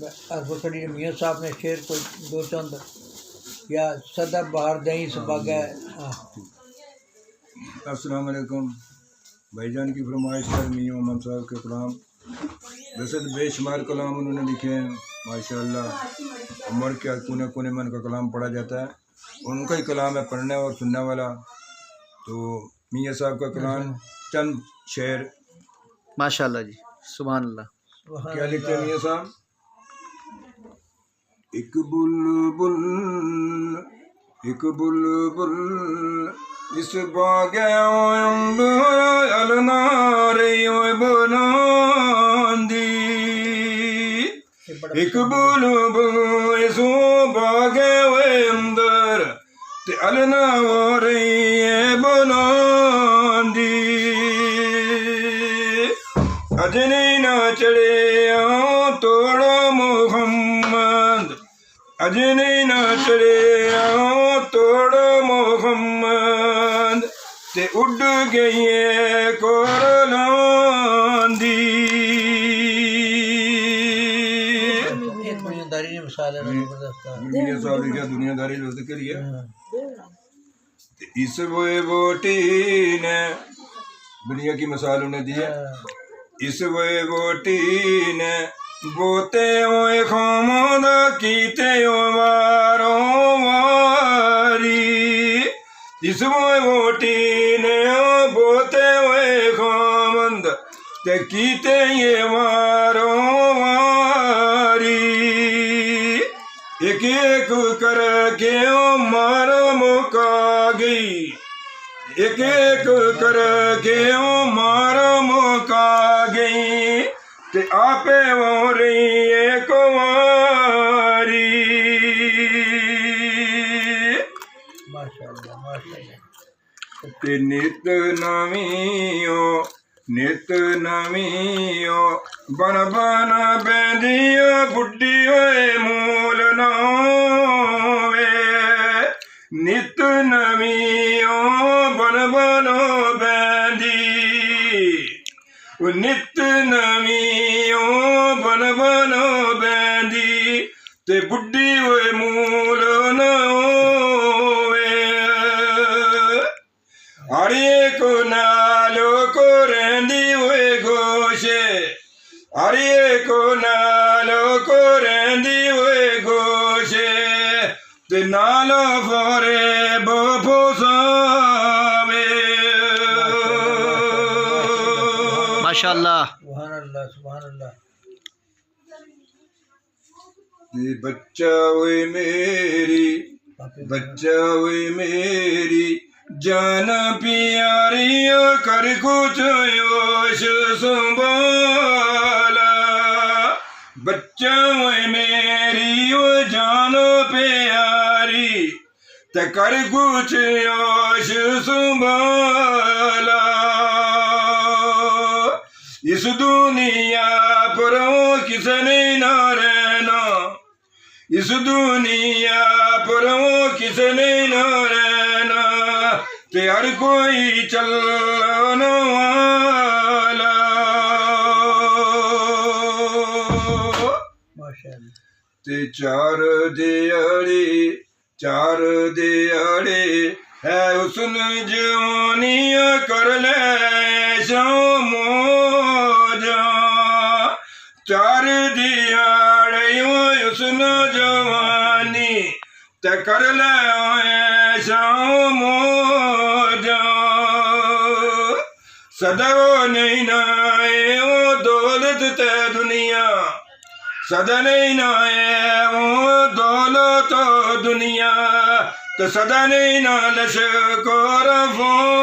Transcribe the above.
ارفکڑی میاں صاحب نے شعر کوئی دو چند یا صدا بہار دہیں سے باغ ہے. السلام علیکم. بھائی جان کی فرمائش پر میاں امام صاحب کے کلام، ویسے تو بے شمار کلام انہوں نے لکھے ہیں ماشاءاللہ. عمر کے کونے کونے میں ان کا کلام پڑھا جاتا ہے، ان کا ہی کلام ہے پڑھنے اور سننے والا. تو میاں صاحب کا کلام چند شعر ماشاءاللہ جی، سبحان اللہ. کیا لکھتے ہیں میاں صاحب؟ ایک بلبل اس باغ الناری بلندی، ایک بلبل اس باغ اندر تے الناری بلندی، اجنی نہ چڑھے توڑا محمد، اجنی نہ چڑھے توڑا محمد تے اڈ گئی کورلاندی. ایک دنیا داری نے مثال ہے زبردست. دنیا صاحب لکھا دنیا داری جو ذکر ہی ہے. اس بوٹی نے دنیا کی مثال انہیں دی ہے. اس بوٹی نے بوتے ہوئے خامد کیتے واروں واری، اس بوٹی نے بوتے ہوئے خامد تے کیتے یہ واروں واری، ایک ایک کر کے مارو مکا گئی، ایک ایک کر کے مارو مکا گئی تے آپے وہ رہی ایک واری. ماشاءاللہ ماشاءاللہ. تے نت نویوں بن بن بیندیاں بڈھی ہوئے مول نہ ہوے، نت نویوں بن بن بیندی، نت نویوں بن بن بیندی تے بڈھی ہوئے مول نہ ہوے، ہر ایک نالو کو رہندی ہوئے گوشے، ہر ایک نالو کو رہندی ہوئے گوشے تے نالو فورے بپو ساوے. ماشاءاللہ. سبحان اللہ سبحان اللہ. بچہ ہوئے میری جان پیاری کر کچھ یوش سنبھالا، بچہ ہوئے میری جان پیاری تے کر کچھ یوش سنبھالا، اس دنیا پر کس نے نہ رہنا، اس دنیا پر کس نے نہ رہنا تے ہر کوئی چلنا والا. ماشاءاللہ. تے چار دیاڑے ہے حسن جوانیاں کر لے شام جاں، چار دیاڑے حسن جوانی تے کر لے شام جاں، صدا نہیں نائے وہ دولت تے دنیا، صدا نہیں نائے وہ دولت دنیا تو صدا نہیں نہ لشکر فون